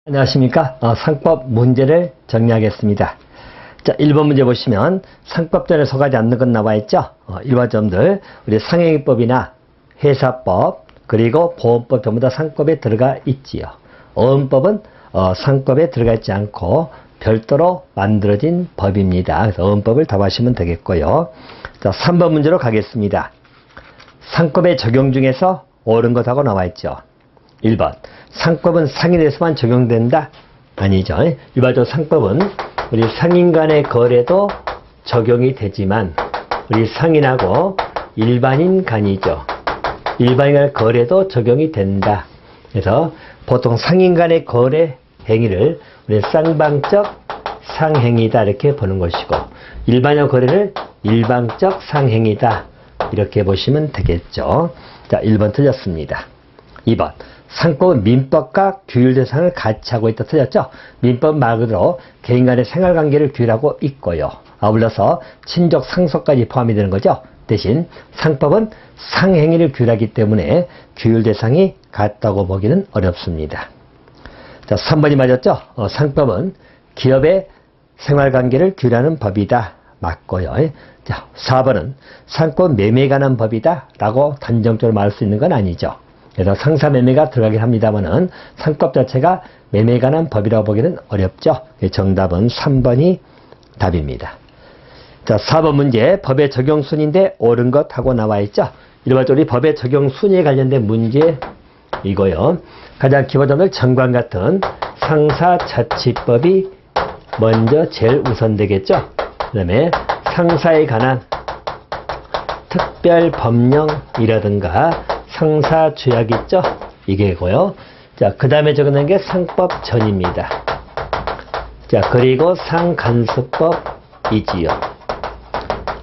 안녕하십니까. 상법 문제를 정리하겠습니다. 자, 1번 문제 보시면 상법전에 속하지 않는 것 나와 있죠. 일반점들 우리 상행위법이나 회사법 그리고 보험법 전부 다 상법에 들어가 있지요. 어음법은 상법에 들어가 있지 않고 별도로 만들어진 법입니다. 그래서 어음법을 답하시면 되겠고요. 자, 3번 문제로 가겠습니다. 상법의 적용 중에서 옳은 것하고 나와 있죠. 1번 상법은 상인에서만 적용된다? 아니죠. 일반적으로 상법은 우리 상인 간의 거래도 적용이 되지만 우리 상인하고 일반인 간이죠. 일반인 간의 거래도 적용이 된다. 그래서 보통 상인 간의 거래 행위를 우리 쌍방적 상행위다 이렇게 보는 것이고 일반인 거래를 일방적 상행위다 이렇게 보시면 되겠죠. 자, 1번 틀렸습니다. 2번 상법은 민법과 규율 대상을 같이 하고 있다. 틀렸죠? 민법 말 그대로 개인 간의 생활관계를 규율하고 있고요. 아울러서 친족 상속까지 포함이 되는 거죠. 대신 상법은 상행위를 규율하기 때문에 규율 대상이 같다고 보기는 어렵습니다. 자, 3번이 맞았죠? 상법은 기업의 생활관계를 규율하는 법이다. 맞고요. 자, 4번은 상법 매매에 관한 법이다 라고 단정적으로 말할 수 있는 건 아니죠. 그래서 상사매매가 들어가긴 합니다만은 상법 자체가 매매에 관한 법이라고 보기는 어렵죠. 정답은 3번이 답입니다. 자, 4번 문제 법의 적용 순위인데 옳은 것 하고 나와 있죠. 일반적으로 법의 적용 순위에 관련된 문제이고요. 가장 기본적으로 정관 같은 상사자치법이 먼저 제일 우선되겠죠. 그 다음에 상사에 관한 특별법령이라든가 상사조약 있죠? 이게고요. 자, 그 다음에 적어놓은 게 상법전입니다. 자, 그리고 상간수법이지요.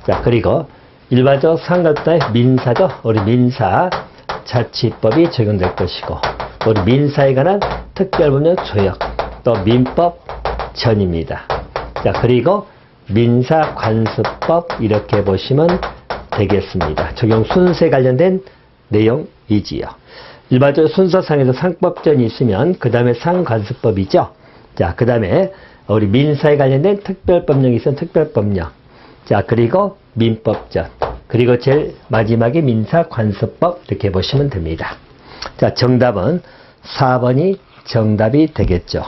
자, 그리고 일반적으로 상간수법의 민사죠? 우리 민사자치법이 적용될 것이고, 우리 민사에 관한 특별법령 조약, 또 민법전입니다. 자, 그리고 민사관수법 이렇게 보시면 되겠습니다. 적용 순서에 관련된 내용이지요. 일반적으로 순서상에서 상법전이 있으면 그 다음에 상관수법이죠. 자, 그 다음에 우리 민사에 관련된 특별법령이 있으면 특별법령. 자, 그리고 민법전. 그리고 제일 마지막에 민사관수법 이렇게 보시면 됩니다. 자, 정답은 4번이 정답이 되겠죠.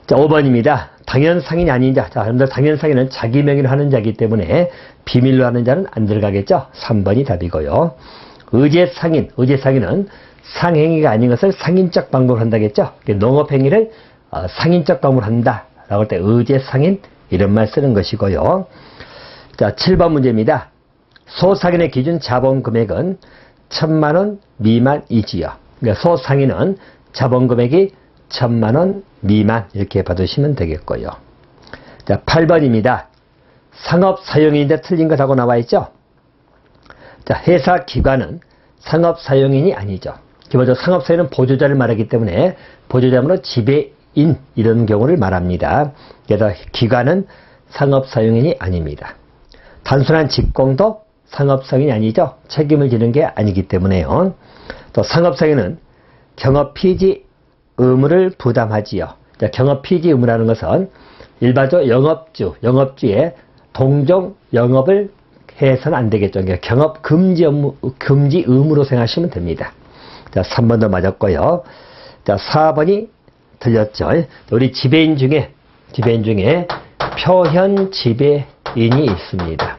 자, 5번입니다. 당연상인이 아닌 자. 자, 여러분들 당연상인은 자기 명의로 하는 자이기 때문에 비밀로 하는 자는 안 들어가겠죠. 3번이 답이고요. 의제상인은 상행위가 아닌 것을 상인적 방법으로 한다겠죠. 농업행위를 상인적 방법으로 한다. 라고 할 때 의제상인 이런 말 쓰는 것이고요. 자, 7번 문제입니다. 소상인의 기준 자본 금액은 1000만원 미만이지요. 그러니까 소상인은 자본 금액이 1000만원 미만 이렇게 받으시면 되겠고요. 자, 8번입니다. 상업사용인인데 틀린 것하고 나와 있죠. 자, 회사 기관은 상업사용인이 아니죠. 기본적으로 상업사용인은 보조자를 말하기 때문에 보조자문으로 지배인 이런 경우를 말합니다. 그래서 기관은 상업사용인이 아닙니다. 단순한 직공도 상업사용인이 아니죠. 책임을 지는 게 아니기 때문에요. 또 상업사용인은 경업피지 의무를 부담하지요. 자, 경업피지 의무라는 것은 일반적으로 영업주의 동종 영업을 해서는 안 되겠죠. 그러니까 경업 금지 의무로 생각하시면 됩니다. 자, 3번도 맞았고요. 자, 4번이 틀렸죠. 우리 지배인 중에 표현 지배인이 있습니다.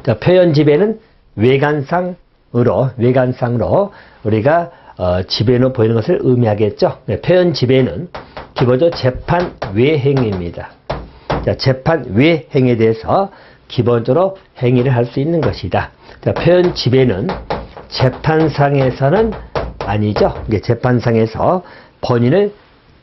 자, 표현 지배는 외관상으로 우리가 지배인으로 보이는 것을 의미하겠죠. 표현 지배는 기본적으로 재판 외행위입니다. 자, 재판 외행위에 대해서 기본적으로 행위를 할 수 있는 것이다. 자, 표현 지배는 재판상에서는 아니죠. 재판상에서 본인을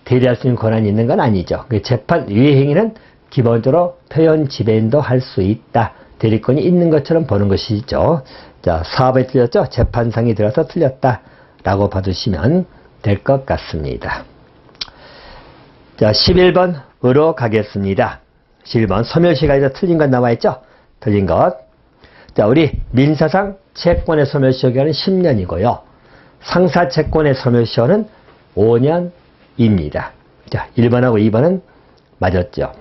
대리할 수 있는 권한이 있는 건 아니죠. 재판 외행위는 기본적으로 표현 지배인도 할 수 있다. 대리권이 있는 것처럼 보는 것이죠. 자, 4번이 틀렸죠. 재판상이 들어서 틀렸다. 라고 봐주시면 될 것 같습니다. 자, 11번으로 가겠습니다. 11번 소멸시효가 틀린 것 나와 있죠? 틀린 것. 자, 우리 민사상 채권의 소멸시효기간은 10년이고요. 상사채권의 소멸시효는 5년입니다. 자, 1번하고 2번은 맞았죠.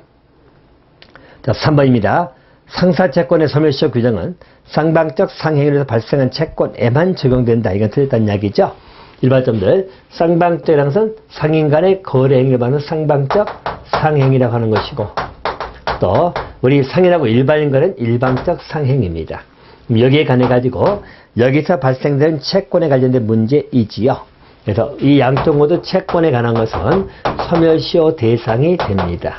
자, 3번입니다. 상사채권의 소멸시효 규정은 쌍방적 상행위에서 발생한 채권에만 적용된다. 이건 틀렸다는 이야기죠. 일반점들, 쌍방적이라는 것은 상인 간의 거래행위를 말하는 쌍방적 상행이라고 하는 것이고, 또 우리 상인하고 일반인 간은 일방적 상행입니다. 여기에 관해 가지고 여기서 발생된 채권에 관련된 문제이지요. 그래서 이 양쪽 모두 채권에 관한 것은 소멸시효 대상이 됩니다.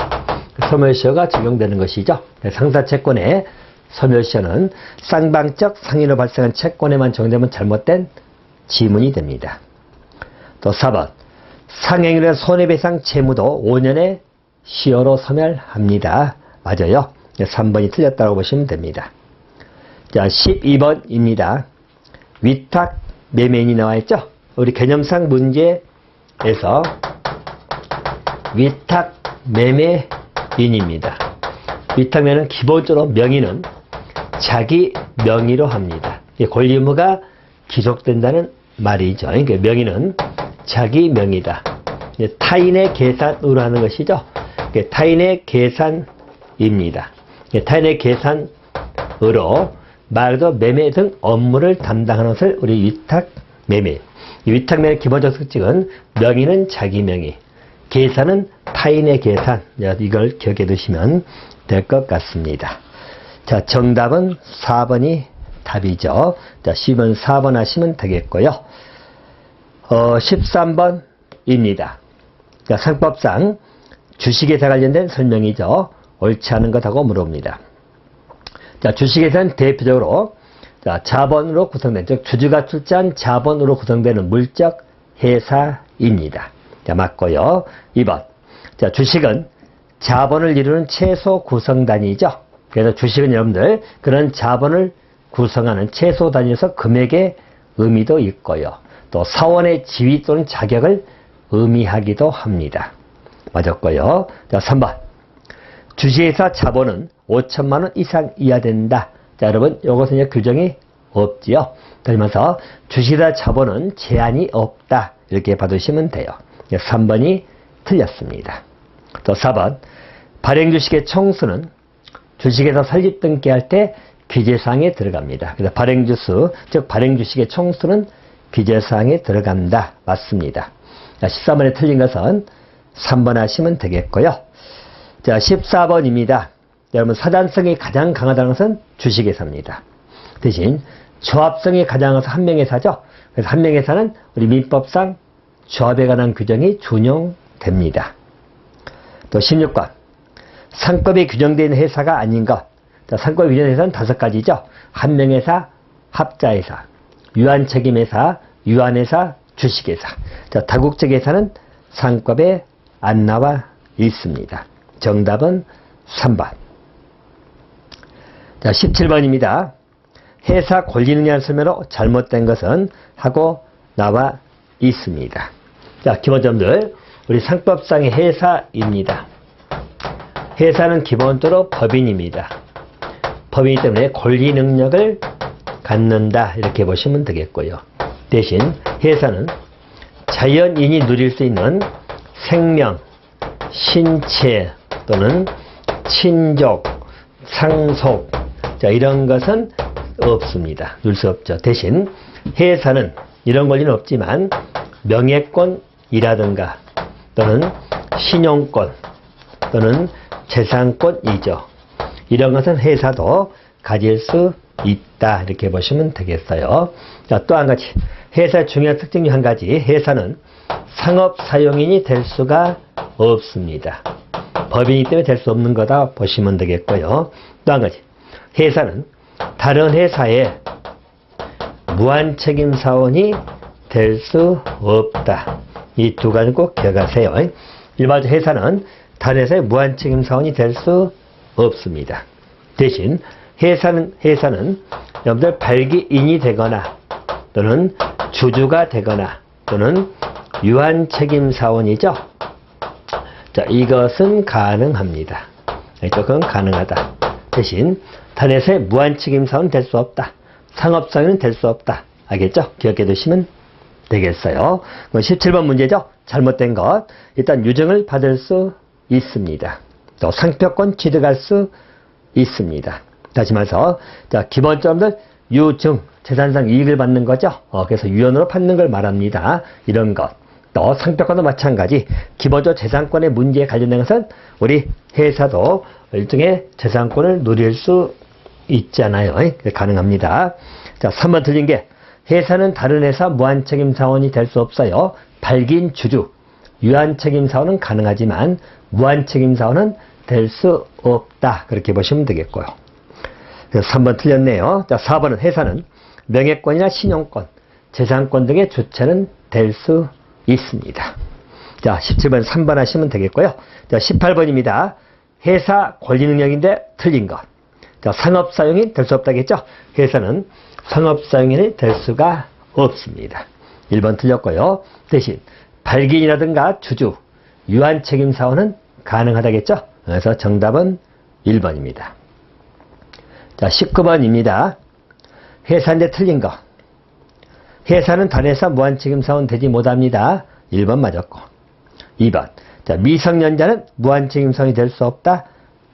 소멸시효가 적용되는 것이죠. 상사채권의 소멸시효는 쌍방적 상인으로 발생한 채권에만 적용되면 잘못된 지문이 됩니다. 또 4번, 상행위로 손해배상 채무도 5년의 시효로 소멸합니다. 맞아요. 3번이 틀렸다고 보시면 됩니다. 자, 12번입니다. 위탁 매매인이 나와 있죠. 우리 개념상 문제에서 위탁 매매인입니다. 위탁 매매는 기본적으로 명의는 자기 명의로 합니다. 권리 의무가 기속된다는 말이죠. 그러니까 명의는 자기 명의다. 타인의 계산으로 하는 것이죠. 타인의 계산입니다. 타인의 계산으로 말 그대로 매매 등 업무를 담당하는 것을 우리 위탁 매매. 이 위탁 매매의 기본적 특징은 명의는 자기 명의, 계산은 타인의 계산. 이걸 기억해 두시면 될 것 같습니다. 자, 정답은 4번이 답이죠. 자, 10번 4번 하시면 되겠고요. 13번입니다. 자, 상법상 주식회사 관련된 설명이죠. 옳지 않은 것하고 물어봅니다. 자, 주식회사는 대표적으로 자, 자본으로 구성된, 즉 주주가 출자한 자본으로 구성되는 물적 회사입니다. 자, 맞고요. 2번. 자, 주식은 자본을 이루는 최소 구성 단위죠. 그래서 주식은 여러분들 그런 자본을 구성하는 최소 단위에서 금액의 의미도 있고요. 또 사원의 지위 또는 자격을 의미하기도 합니다. 맞았고요. 자, 3번. 주식회사 자본은 5천만 원 이상이어야 된다. 자, 여러분, 이것은 이제 규정이 없지요. 그러면서 주식회사 자본은 제한이 없다. 이렇게 봐두시면 돼요. 3번이 틀렸습니다. 또 4번. 발행주식의 총수는 주식회사 설립 등기할 때 기재사항에 들어갑니다. 그래서 발행주수, 즉 발행주식의 총수는 기재사항에 들어간다. 맞습니다. 13번에 틀린 것은 3번 하시면 되겠고요. 자, 14번입니다. 여러분, 사단성이 가장 강하다는 것은 주식회사입니다. 대신 조합성이 가장 강해서 한명회사죠. 그래서 한명회사는 우리 민법상 조합에 관한 규정이 준용됩니다. 또 16번. 상법에 규정되어 있는 회사가 아닌 것. 자, 상법에 규정된 회사는 5가지죠. 한명회사, 합자회사, 유한책임회사, 유한회사, 주식회사. 자, 다국적 회사는 상법에 안 나와 있습니다. 정답은 3번. 자, 17번입니다. 회사 권리능력 설명으로 잘못된 것은 하고 나와 있습니다. 자, 기본점들. 우리 상법상의 회사입니다. 회사는 기본적으로 법인입니다. 법인이기 때문에 권리 능력을 갖는다. 이렇게 보시면 되겠고요. 대신 회사는 자연인이 누릴 수 있는 생명, 신체 또는 친족, 상속, 자, 이런 것은 없습니다. 누릴 수 없죠. 대신 회사는 이런 권리는 없지만 명예권이라든가 또는 신용권 또는 재산권이죠. 이런 것은 회사도 가질 수 있다. 이렇게 보시면 되겠어요. 자, 또 한 가지. 회사의 중요한 특징 중 한 가지. 회사는 상업사용인이 될 수가 없습니다. 법인이기 때문에 될 수 없는 거다 보시면 되겠고요. 또 한 가지. 회사는 다른 회사의 무한책임사원이 될 수 없다. 이 두 가지 꼭 기억하세요. 일반적으로 회사는 다른 회사의 무한책임사원이 될 수 없습니다. 대신 회사는 여러분들 발기인이 되거나 또는 주주가 되거나 또는 유한책임사원이죠. 자, 이것은 가능합니다. 그건 가능하다. 대신 다른 회사의 무한책임사원은 될 수 없다. 상업사원은 될 수 없다. 알겠죠? 기억해 두시면 되겠어요. 17번 문제죠. 잘못된 것. 일단 유증을 받을 수 있습니다. 또 상표권 취득할 수 있습니다. 다시 말해서 자, 기본점들 유증, 재산상 이익을 받는 거죠. 그래서 유언으로 받는 걸 말합니다. 이런 것. 또 상표권도 마찬가지. 기본적 재산권의 문제에 관련된 것은 우리 회사도 일종의 재산권을 누릴 수 있잖아요. 가능합니다. 자, 3번 틀린 게 회사는 다른 회사 무한책임 사원이 될 수 없어요. 발기인 주주, 유한책임 사원은 가능하지만 무한책임 사원은 될 수 없다. 그렇게 보시면 되겠고요. 그래서 3번 틀렸네요. 자, 4번은 회사는 명예권이나 신용권, 재산권 등의 주체는 될 수 있습니다. 자, 17번 3번 하시면 되겠고요. 자, 18번입니다. 회사 권리능력인데 틀린 것. 자, 상업사용인 될 수 없다겠죠? 회사는 상업사용인이 될 수가 없습니다. 1번 틀렸고요. 대신 발기인이라든가 주주, 유한책임사원은 가능하다겠죠? 그래서 정답은 1번입니다. 자, 19번입니다. 회사인데 틀린 거. 회사는 다른 회사 무한책임사원 되지 못합니다. 1번 맞았고. 2번. 자, 미성년자는 무한책임사원이 될 수 없다.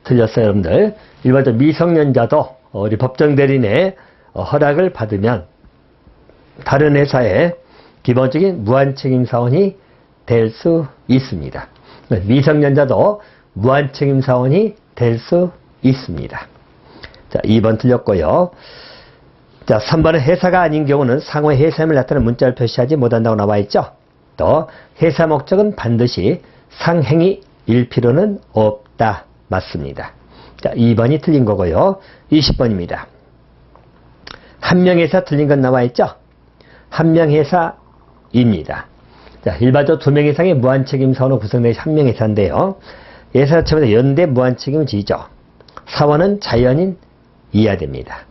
틀렸어요, 여러분들. 1번, 미성년자도 우리 법정대리인의 허락을 받으면 다른 회사의 기본적인 무한책임사원이 될 수 있습니다. 미성년자도 무한책임사원이 될 수 있습니다. 자, 2번 틀렸고요. 자, 3번은 회사가 아닌 경우는 상호의 회사임을 나타내는 문자를 표시하지 못한다고 나와 있죠. 또 회사 목적은 반드시 상행위일 필요는 없다. 맞습니다. 자, 2번이 틀린 거고요. 20번입니다. 한명회사 틀린 건 나와 있죠. 한명회사입니다. 자, 일반적으로 2명 이상의 무한책임사원으로 구성된 한명회사인데요. 회사 자체마다 연대 무한책임을 지죠. 사원은 자연인 이해야 됩니다.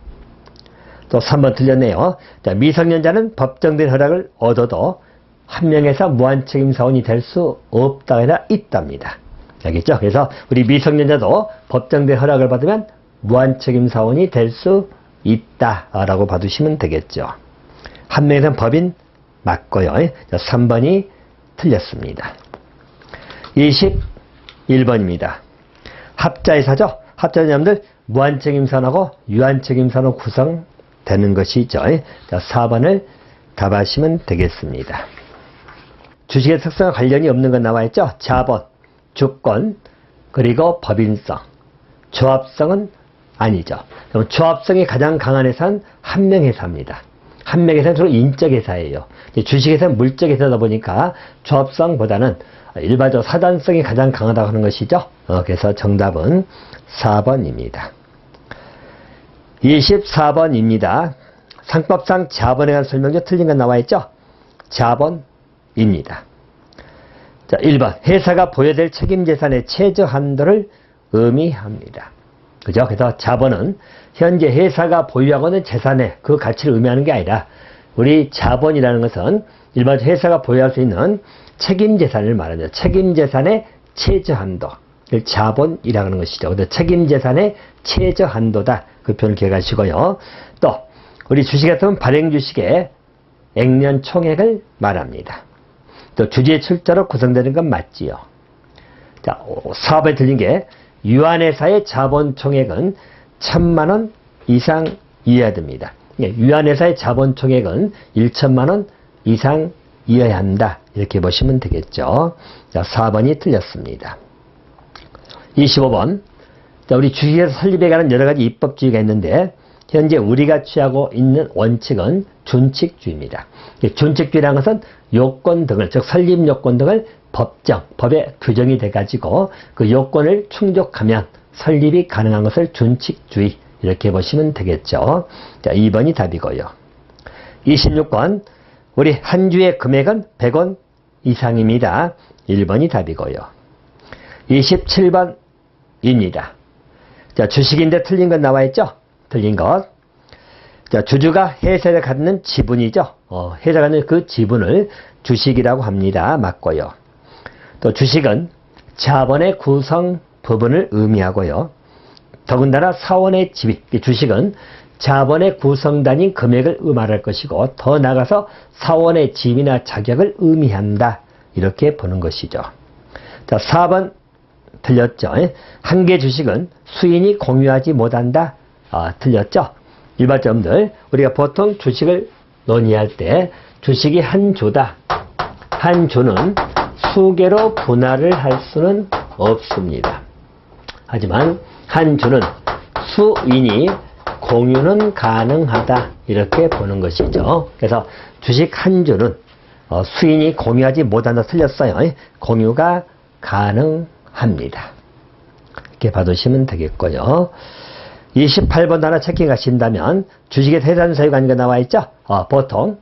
또 3번 틀렸네요. 자, 미성년자는 법정된 허락을 얻어도 한명회사 무한책임사원이 될 수 없다가 아니라 있답니다. 알겠죠? 그래서 우리 미성년자도 법정된 허락을 받으면 무한책임사원이 될 수 있다라고 봐두시면 되겠죠. 한명회사는 법인 맞고요. 자, 3번이 틀렸습니다. 21번입니다. 합자회사죠? 합자회사님들 무한책임사원하고 유한책임사원으로 구성되는 것이죠. 자, 4번을 답하시면 되겠습니다. 주식의 특성과 관련이 없는 건 나와 있죠? 자본, 주권, 그리고 법인성, 조합성은 아니죠. 그럼 조합성이 가장 강한 회사는 한명회사입니다. 한명회사는 주로 인적회사예요. 주식회사는 물적회사다 보니까 조합성보다는 일반적으로 사단성이 가장 강하다고 하는 것이죠. 그래서 정답은 4번입니다. 24번입니다. 상법상 자본에 관한 설명조 틀린 건 나와 있죠? 자본입니다. 자, 1번. 회사가 보여야 책임재산의 최저 한도를 의미합니다. 그죠? 그래서 자본은 현재 회사가 보유하고 있는 재산의 그 가치를 의미하는 게 아니라 우리 자본이라는 것은 일반적으로 회사가 보유할 수 있는 책임재산을 말합니다. 책임재산의 최저 한도. 자본이라는 하는 것이죠. 근데 책임재산의 최저 한도다. 그 표현을 기억하시고요. 또 우리 주식 같은 발행주식의 액면 총액을 말합니다. 또 주주의 출자로 구성되는 건 맞지요. 자, 사업에 들린 게 유한회사의 자본 총액은 1,000만 원 이상이어야 됩니다. 유한회사의 자본 총액은 1,000만 원 이상이어야 한다. 이렇게 보시면 되겠죠. 자, 4번이 틀렸습니다. 25번. 자, 우리 주식회사 설립에 관한 여러 가지 입법주의가 있는데 현재 우리가 취하고 있는 원칙은 준칙주의입니다. 준칙주의라는 것은 요건 등을, 즉 설립 요건 등을 법에 규정이 돼가지고 그 요건을 충족하면 설립이 가능한 것을 준칙주의 이렇게 보시면 되겠죠. 자, 2번이 답이고요. 26번. 우리 한 주의 금액은 100원 이상입니다. 1번이 답이고요. 27번입니다. 자, 주식인데 틀린 건 나와 있죠? 틀린 것. 자, 주주가 회사에 갖는 지분이죠. 회사가 갖는 그 지분을 주식이라고 합니다. 맞고요. 또 주식은 자본의 구성 부분을 의미하고요. 더군다나 사원의 지위, 주식은 자본의 구성단인 금액을 말할 것이고 더 나아가서 사원의 지위나 자격을 의미한다. 이렇게 보는 것이죠. 자, 4번 틀렸죠. 한 개 주식은 수인이 공유하지 못한다. 틀렸죠. 일반점들 우리가 보통 주식을 논의할 때 주식이 한 주다. 한 주는 수개로 분할을 할 수는 없습니다. 하지만 한 주는 수인이 공유는 가능하다. 이렇게 보는 것이죠. 그래서 주식 한 주는 수인이 공유하지 못한다. 틀렸어요. 공유가 가능합니다. 이렇게 봐두시면 되겠고요. 28번 하나 체킹하신다면 주식의 해산 사유가 아닌 거 나와 있죠. 보통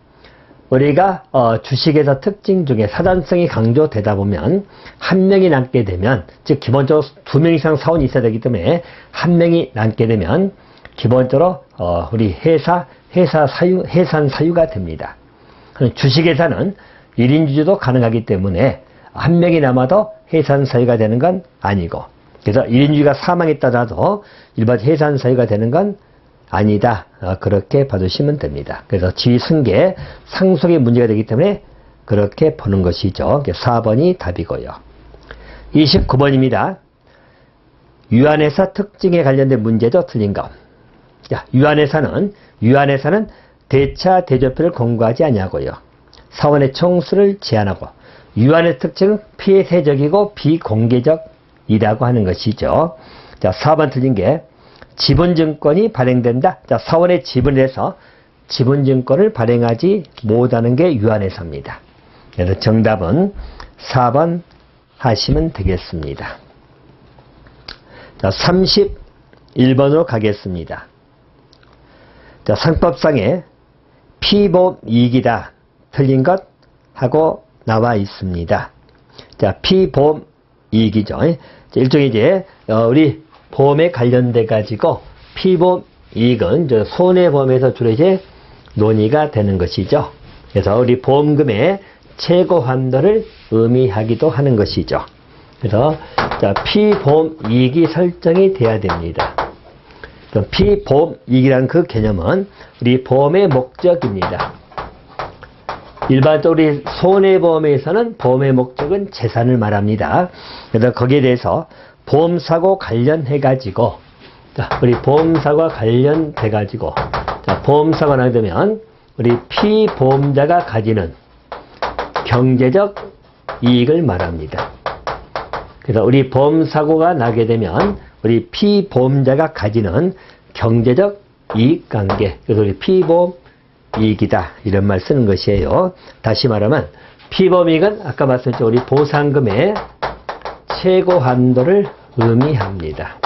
우리가 주식에서 특징 중에 사단성이 강조되다 보면 한 명이 남게 되면, 즉 기본적으로 2명 이상 사원이 있어야 되기 때문에 한 명이 남게 되면 기본적으로 우리 해산 사유가 됩니다. 주식회사는 1인 주주도 가능하기 때문에 한 명이 남아도 해산 사유가 되는 건 아니고, 그래서 1인 주주가 사망했다라도 일반 해산 사유가 되는 건 아니다. 그렇게 봐주시면 됩니다. 그래서 지위 승계, 상속의 문제가 되기 때문에 그렇게 보는 것이죠. 4번이 답이고요. 29번입니다. 유한회사 특징에 관련된 문제도 틀린 거. 자, 유한회사는 대차 대조표를 공고하지 아니하고요. 사원의 총수를 제한하고, 유한의 특징은 피해세적이고 비공개적이라고 하는 것이죠. 자, 4번 틀린 게 지분증권이 발행된다. 자, 사원의 지분을 해서 지분증권을 발행하지 못하는 게 유한회사입니다. 그래서 정답은 4번 하시면 되겠습니다. 자, 31번으로 가겠습니다. 자, 상법상에 피보이익이다. 틀린 것 하고 나와 있습니다. 자, 피보이익이죠. 일종의 이제 우리 보험에 관련돼 가지고 피보이익은 손해보험에서 주로 이제 논의가 되는 것이죠. 그래서 우리 보험금의 최고 한도를 의미하기도 하는 것이죠. 그래서 자, 피보험이익이 설정이 돼야 됩니다. 피보험이익이라는 그 개념은 우리 보험의 목적입니다. 일반적으로 우리 손해보험에서는 보험의 목적은 재산을 말합니다. 그래서 거기에 대해서 보험사고 관련해가지고, 자, 우리 보험사고와 관련돼가지고, 자, 보험사고가 나게 되면 우리 피보험자가 가지는 경제적 이익을 말합니다. 그래서 우리 보험사고가 나게 되면 우리 피보험자가 가지는 경제적 이익관계, 그래서 우리 피보험이익이다. 이런 말 쓰는 것이에요. 다시 말하면 피보험이익은 아까 말씀드렸죠. 우리 보상금의 최고 한도를 의미합니다.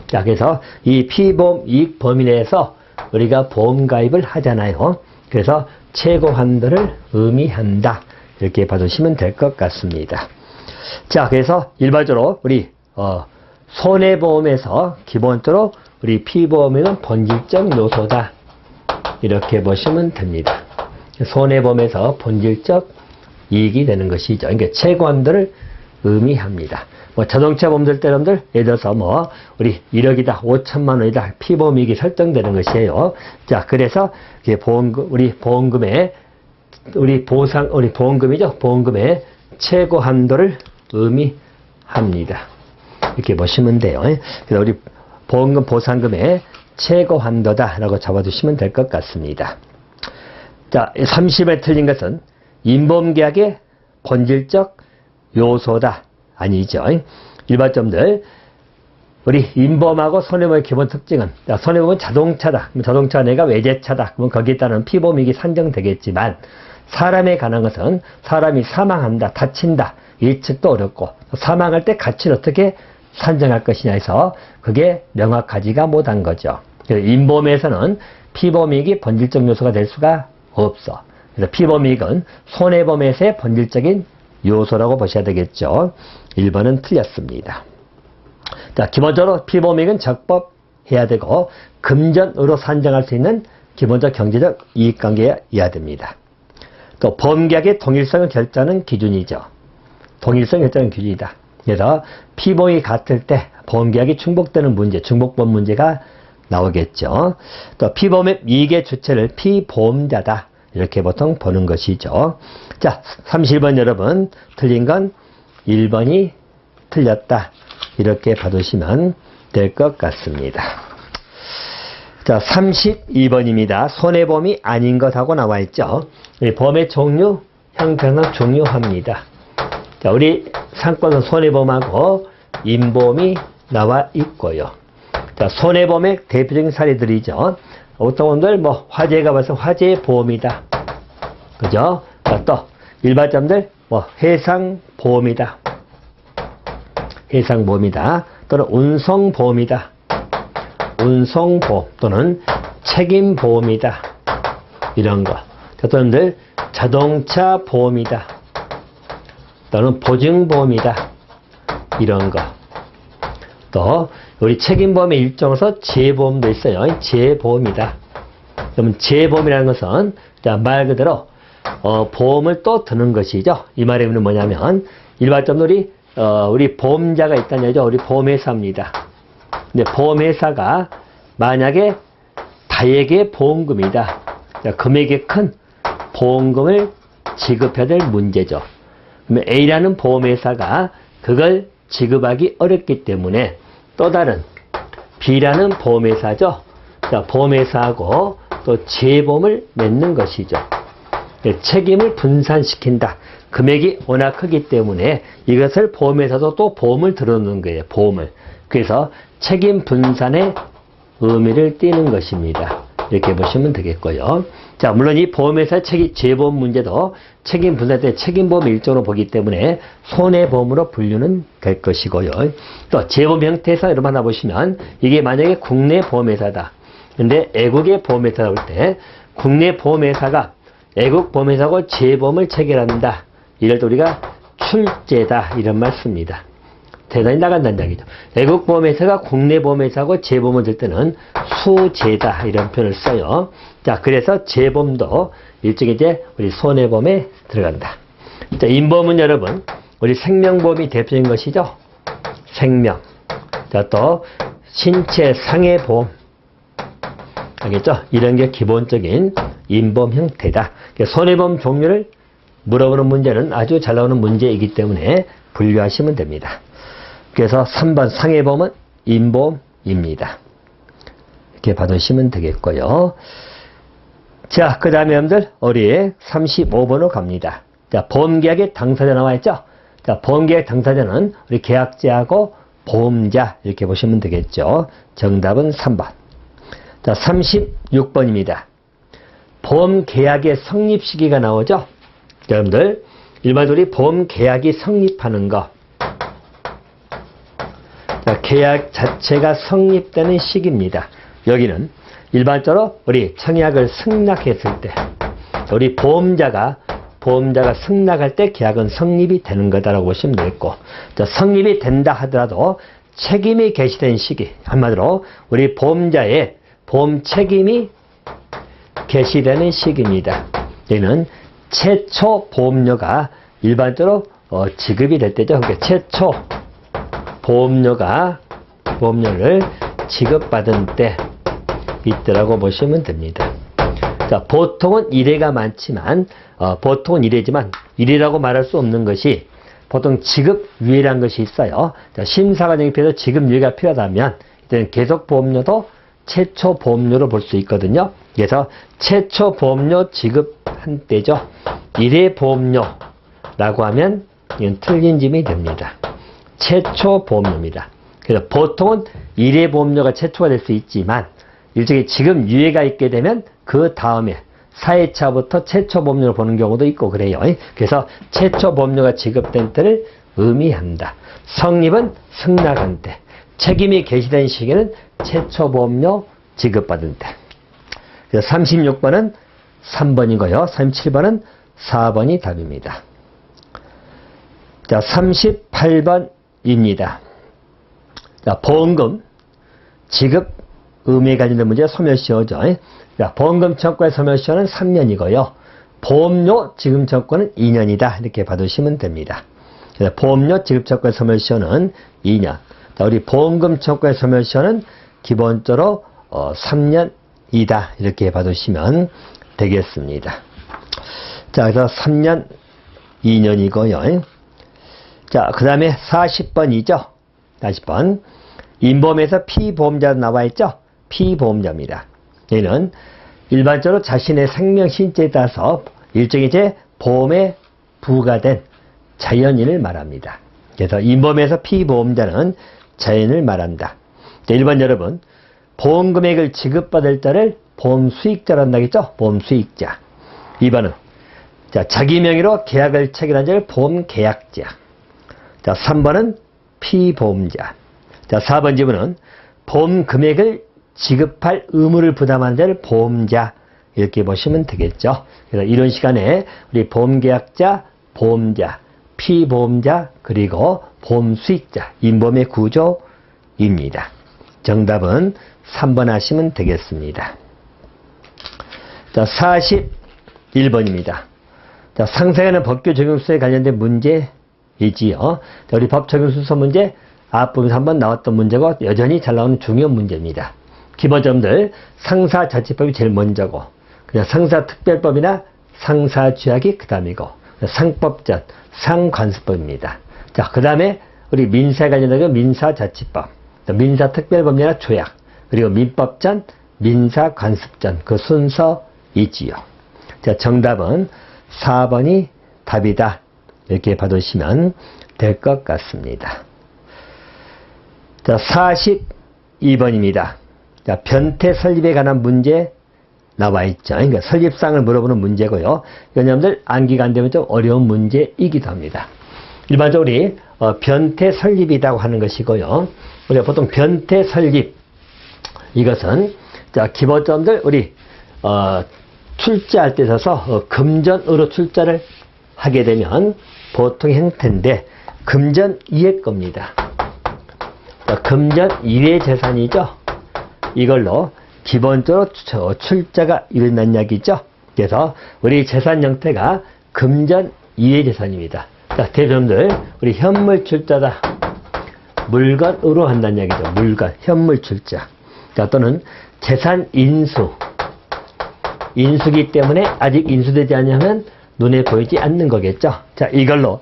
자, 그래서 이 피보험이익 범위 내에서 우리가 보험 가입을 하잖아요. 그래서 최고 한도를 의미한다. 이렇게 봐주시면 될 것 같습니다. 자, 그래서 일반적으로 우리 손해보험에서 기본적으로 우리 피보험에는 본질적 요소다. 이렇게 보시면 됩니다. 손해보험에서 본질적 이익이 되는 것이죠. 그러니까 최고 한도를 의미합니다. 자동차 보험들 때 여러분들 예를 들어서 우리 1억이다, 5천만 원이다 피보험이익이 설정되는 것이에요. 자, 그래서 보험금, 우리 보험금의 우리 보험금이죠. 보험금의 최고 한도를 의미합니다. 이렇게 보시면 돼요. 그래서 우리 보험금 보상금의 최고 한도다라고 잡아주시면 될 것 같습니다. 자, 30에 틀린 것은 임보험계약의 본질적 요소다. 아니죠. 일반점들 우리 임보험하고 손해보험의 기본 특징은, 손해보험은 자동차다. 자동차 내가 외제차다. 그러면 거기에 따른 피보험이익이 산정되겠지만, 사람에 관한 것은 사람이 사망한다, 다친다. 예측도 어렵고, 사망할 때 가치를 어떻게 산정할 것이냐 해서 그게 명확하지가 못한 거죠. 임보험에서는 피보험이익이 본질적 요소가 될 수가 없어. 그래서 피보험이익은 손해보험에서의 본질적인 요소라고 보셔야 되겠죠. 1번은 틀렸습니다. 자, 기본적으로 피보험이익은 적법해야 되고 금전으로 산정할 수 있는 기본적 경제적 이익관계여야 됩니다. 또 보험계약의 동일성을 결정하는 기준이죠. 동일성을 결정하는 기준이다. 그래서 피보험이 같을 때 보험계약이 충족되는 문제, 중복보험 문제가 나오겠죠. 또 피보험의 이익의 주체를 피보험자다. 이렇게 보통 보는 것이죠. 자, 31번 여러분, 틀린 건 1번이 틀렸다. 이렇게 봐두시면 될 것 같습니다. 자, 32번입니다. 손해보험이 아닌 것하고 나와 있죠. 보험의 종류, 형평은 중요합니다. 자, 우리 상권은 손해보험하고 임보험이 나와 있고요. 자, 손해보험의 대표적인 사례들이죠. 어떤 분들 뭐 화재가 발생 화재보험이다. 그죠? 자, 또 일반점들 뭐 해상보험이다. 해상보험이다. 또는 운송보험이다. 운송보험 또는 책임보험이다. 이런 거. 자, 또는 자동차보험이다. 또는 보증보험이다. 이런 거. 또 우리 책임보험의 일종으로서 재보험도 있어요. 재보험이다. 그러면 재보험이라는 것은 말 그대로 보험을 또 드는 것이죠. 이 말의 의미는 뭐냐면 일반적으로 우리 보험자가 있다는 얘기죠. 우리 보험회사입니다. 근데 보험회사가 만약에 다에게 보험금이다. 금액이 큰 보험금을 지급해야 될 문제죠. 그러면 A라는 보험회사가 그걸 지급하기 어렵기 때문에 또 다른 B라는 보험회사죠. 자, 보험회사하고 또 재보험을 맺는 것이죠. 책임을 분산시킨다. 금액이 워낙 크기 때문에 이것을 보험회사도 또 보험을 들어놓는 거예요. 보험을. 그래서 책임 분산의 의미를 띠는 것입니다. 이렇게 보시면 되겠고요. 자, 물론 이 보험회사 재보험 문제도 책임 분산 때 책임보험 일종으로 보기 때문에 손해보험으로 분류는 될 것이고요. 또 재보험 형태에서 여러분 하나 보시면 이게 만약에 국내 보험회사다. 근데 애국의 보험회사라 볼 때 국내 보험회사가 애국 보험회사하고 재보험을 체결한다. 이럴 때 우리가 출재다 이런 말 씁니다. 대단히 나간다는 이야기죠. 애국 보험회사가 국내 보험회사하고 재보험을 들 때는 수재다 이런 표현을 써요. 자, 그래서 재보험도 일종의 이제 우리 손해보험에 들어간다. 자, 임보험은 여러분 우리 생명보험이 대표적인 것이죠. 생명. 자, 또 신체 상해보험. 알겠죠? 이런 게 기본적인 임보험 형태다. 손해보험 종류를 물어보는 문제는 아주 잘 나오는 문제이기 때문에 분류하시면 됩니다. 그래서 3번 상해보험은 임보험입니다. 이렇게 받으시면 되겠고요. 자, 그 다음에 여러분들 우리 35번으로 갑니다. 자, 보험계약의 당사자 나와 있죠? 자, 보험계약 당사자는 우리 계약자하고 보험자 이렇게 보시면 되겠죠. 정답은 3번. 자, 36번입니다. 보험계약의 성립 시기가 나오죠? 여러분들 일반적으로 보험계약이 성립하는 거. 자, 계약 자체가 성립되는 시기입니다. 여기는 일반적으로 우리 청약을 승낙했을 때 우리 보험자가 승낙할 때 계약은 성립이 되는 거다라고 보시면 되겠고, 자, 성립이 된다 하더라도 책임이 개시된 시기, 한마디로 우리 보험자의 보험 책임이 개시되는 시기입니다. 여기는 최초 보험료가 일반적으로 지급이 될 때죠. 그러니까 최초 보험료를 지급받은 때 이때라고 보시면 됩니다. 자, 보통은 1회가 많지만 보통은 1회지만 1회라고 말할 수 없는 것이 보통 지급유예라는 것이 있어요. 자, 심사 과정에 필요해서 지급유예가 필요하다면 이때는 계속보험료도 최초 보험료로 볼 수 있거든요. 그래서 최초 보험료 지급한 때죠. 1회 보험료라고 하면 이건 틀린 점이 됩니다. 최초 보험료입니다. 그래서 보통은 1회 보험료가 최초가 될 수 있지만 일종의 지급 유예가 있게 되면 그 다음에 4회차부터 최초 보험료를 보는 경우도 있고 그래요. 그래서 최초 보험료가 지급된 때를 의미한다. 성립은 승낙한 때, 책임이 개시된 시기는 최초 보험료 지급받은 때. 그래서 36번은 3번이고요. 37번은 4번이 답입니다. 자, 38번입니다. 자, 보험금 지급 의미에 관련된 문제 소멸시효죠. 자, 보험금 청구의 소멸시효는 3년이고요. 보험료 지급 청구는 2년이다. 이렇게 받으시면 됩니다. 그래서 보험료 지급 청구의 소멸시효는 2년. 자, 우리 보험금 청구의 소멸시효는 기본적으로 3년이다. 이렇게 봐두시면 되겠습니다. 자, 그래서 3년 2년이고요. 자, 그 다음에 40번이죠. 40번. 인보험에서 피보험자 나와 있죠. 피보험자입니다. 얘는 일반적으로 자신의 생명 신체에 따라서 일종의 이제 보험에 부과된 자연인을 말합니다. 그래서 인보험에서 피보험자는 자연인을 말한다. 자, 1번 여러분, 보험 금액을 지급받을 자를 보험 수익자로 한다겠죠? 보험 수익자. 2번은 자, 자기 명의로 계약을 체결한 자를 보험 계약자. 자, 3번은 피보험자. 자, 4번 지문은 보험 금액을 지급할 의무를 부담하는 자를 보험자. 이렇게 보시면 되겠죠. 그래서 이런 시간에 우리 보험계약자, 보험자, 피보험자, 그리고 보험 수익자, 인보험의 구조입니다. 정답은 3번 하시면 되겠습니다. 자, 41번입니다. 자, 상세하는 법규 적용 수에 관련된 문제이지요. 자, 우리 법 적용 순서 문제 앞부분에서 한번 나왔던 문제고 여전히 잘 나오는 중요한 문제입니다. 기본점들 상사자치법이 제일 먼저고 그냥 상사특별법이나 상사죄악이 그 다음이고 상법전 상관습법입니다. 자, 그 다음에 우리 민사에 관련된 민사자치법, 민사특별법이나 조약, 그리고 민법전, 민사관습전 그 순서이지요. 자, 정답은 4번이 답이다. 이렇게 봐두시면 될 것 같습니다. 자, 42번입니다. 자, 변태 설립에 관한 문제 나와 있죠. 그러니까 설립상을 물어보는 문제고요. 여러분들 암기가 안 되면 좀 어려운 문제이기도 합니다. 일반적으로 우리 변태 설립이라고 하는 것이고요. 우리가 보통 변태 설립 이것은 자, 기본점들 우리 출자할 때 있어서 금전으로 출자를 하게 되면 보통 형태인데 금전 이외 겁니다. 자, 금전 이외 재산이죠. 이걸로 기본적으로 출자가 일어난 이야기죠. 그래서 우리 재산 형태가 금전 이외 재산입니다. 자, 대표님들 우리 현물 출자다. 물건으로 한다는 이야기죠. 물건, 현물 출자. 자, 또는 재산 인수. 인수기 때문에 아직 인수되지 않으면 눈에 보이지 않는 거겠죠. 자, 이걸로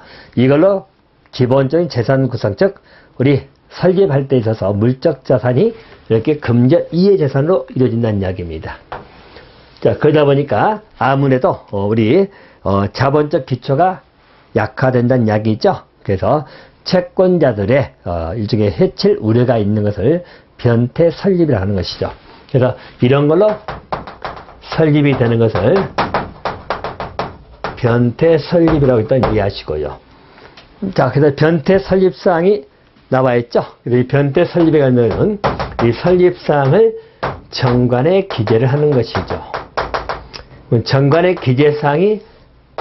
기본적인 재산 구성, 즉 우리 설립할 때 있어서 물적 자산이 이렇게 금전 이외 재산으로 이루어진다는 이야기입니다. 자, 그러다 보니까 아무래도 우리 자본적 기초가 약화된다는 이야기죠. 그래서 채권자들의 일종의 해칠 우려가 있는 것을 변태 설립이라고 하는 것이죠. 그래서 이런 걸로 설립이 되는 것을 변태 설립이라고 일단 이해하시고요. 자, 그래서 변태 설립사항이 나와 있죠. 이 변태 설립에 관련된 이 설립사항을 정관에 기재를 하는 것이죠. 정관의 기재사항이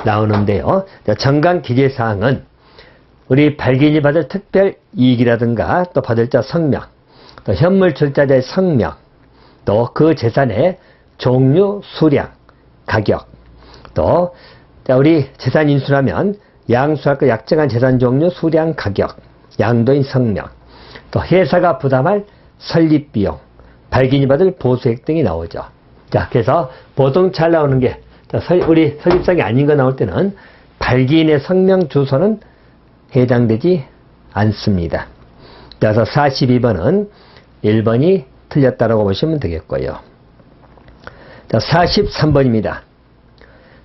나오는데요. 자, 정관 기재사항은 우리 발기인이 받을 특별 이익이라든가 또 받을 자 성명, 또 현물 출자자의 성명, 또 그 재산의 종류, 수량, 가격, 또 우리 재산 인수라면 양수할 것 약정한 재산 종류, 수량, 가격, 양도인 성명, 또 회사가 부담할 설립비용, 발기인이 받을 보수액 등이 나오죠. 자, 그래서 보통 잘 나오는 게 우리 설립상이 아닌 거 나올 때는 발기인의 성명 주소는 해당되지 않습니다. 그래서 42번은 1번이 틀렸다라고 보시면 되겠고요. 자, 43번입니다.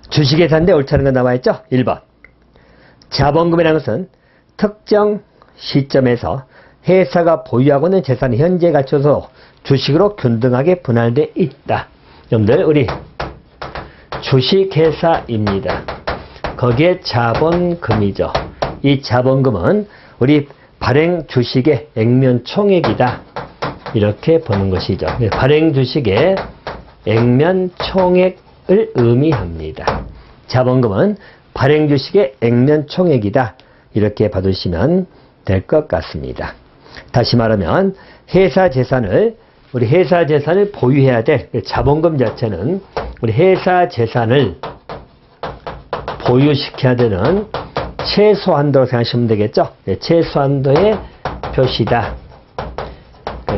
주식에 산데 옳지 않은 거 나와 있죠? 1번. 자본금이라는 것은 특정 시점에서 회사가 보유하고 있는 재산이 현재 가치로서 주식으로 균등하게 분할되어 있다. 여러분들 우리 주식회사입니다. 거기에 자본금이죠. 이 자본금은 우리 발행 주식의 액면 총액이다. 이렇게 보는 것이죠. 발행 주식의 액면 총액을 의미합니다. 자본금은 발행 주식의 액면 총액이다. 이렇게 봐두시면 될 것 같습니다. 다시 말하면 우리 회사 재산을 보유해야 될 자본금 자체는 우리 회사 재산을 보유시켜야 되는 최소한도로 생각하시면 되겠죠. 최소한도의 표시다.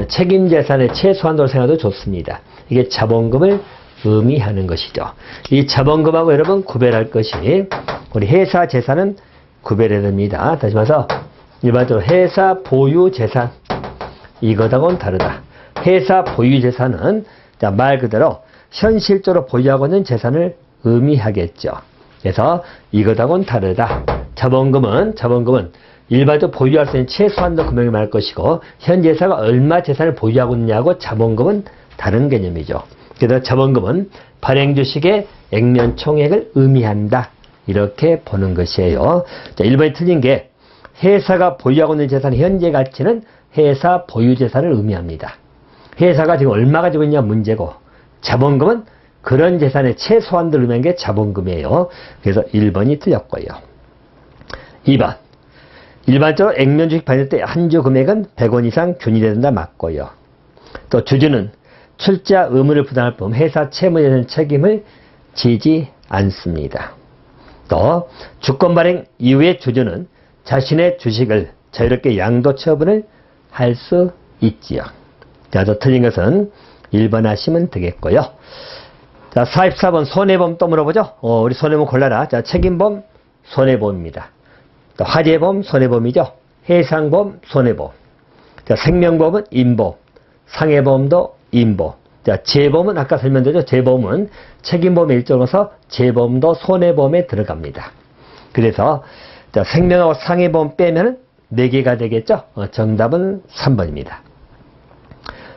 책임재산의 최소한도로 생각해도 좋습니다. 이게 자본금을 의미하는 것이죠. 이 자본금하고 여러분 구별할 것이 우리 회사 재산은 구별해야 됩니다. 다시 말해서 일반적으로 회사 보유 재산 이것하고는 다르다. 회사 보유 재산은 말 그대로 현실적으로 보유하고 있는 재산을 의미하겠죠. 그래서 이것하고는 다르다. 자본금은 일반적으로 보유할 수 있는 최소한도 금액을 말할 것이고 현재 회사가 얼마 재산을 보유하고 있느냐고 자본금은 다른 개념이죠. 그래서 자본금은 발행 주식의 액면 총액을 의미한다. 이렇게 보는 것이에요. 자, 1번이 틀린 게 회사가 보유하고 있는 재산의 현재 가치는 회사 보유 재산을 의미합니다. 회사가 지금 얼마 가지고 있냐 문제고 자본금은 그런 재산의 최소한도를 의미하는 게 자본금이에요. 그래서 1번이 틀렸고요. 2번. 일반적으로 액면 주식 발행 때 한 주 금액은 100원 이상 균일해야 된다 맞고요. 또 주주는 출자 의무를 부담할 뿐 회사 채무에 대한 책임을 지지 않습니다. 또 주권 발행 이후에 주주는 자신의 주식을 자유롭게 양도 처분을 할 수 있지요. 자, 더 틀린 것은 1번 하시면 되겠고요. 자, 44번 손해보험 또 물어보죠. 우리 손해보험 골라라. 자, 책임보험 손해보험입니다. 또 화재보험 손해보험이죠. 해상보험 손해보험. 자, 생명보험은 인보험. 상해보험도 인보험. 자, 재보험은 아까 설명드렸죠. 재보험은 책임보험의 일종으로서 재보험도 손해보험에 들어갑니다. 그래서 자, 생명하고 상해보험 빼면 4개가 되겠죠. 정답은 3번입니다.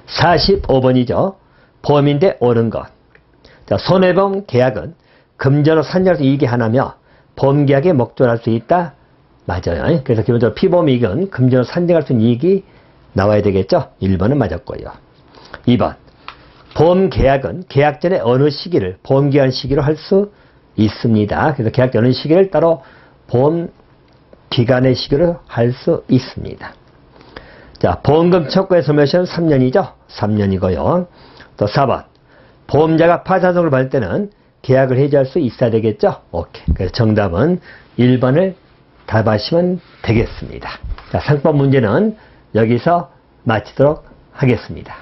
45번이죠. 보험인데 옳은 것. 자, 손해보험 계약은 금전으로 산정해서 이익이 하나며 보험계약에 목조할 수 있다. 맞아요. 그래서 기본적으로 피보험 이익은 금전으로 산정할 수 있는 이익이 나와야 되겠죠. 1번은 맞았고요. 2번. 보험계약은 계약 전에 어느 시기를 보험기한 시기로 할 수 있습니다. 그래서 계약 전 어느 시기를 따로 보험기간의 시기로 할 수 있습니다. 자, 보험금 청구의 소멸시효는 3년이죠. 3년이고요. 또 4번. 보험자가 파산소를 받을 때는 계약을 해지할 수 있어야 되겠죠. 오케이. 그래서 정답은 1번을 답하시면 되겠습니다. 자, 상법 문제는 여기서 마치도록 하겠습니다.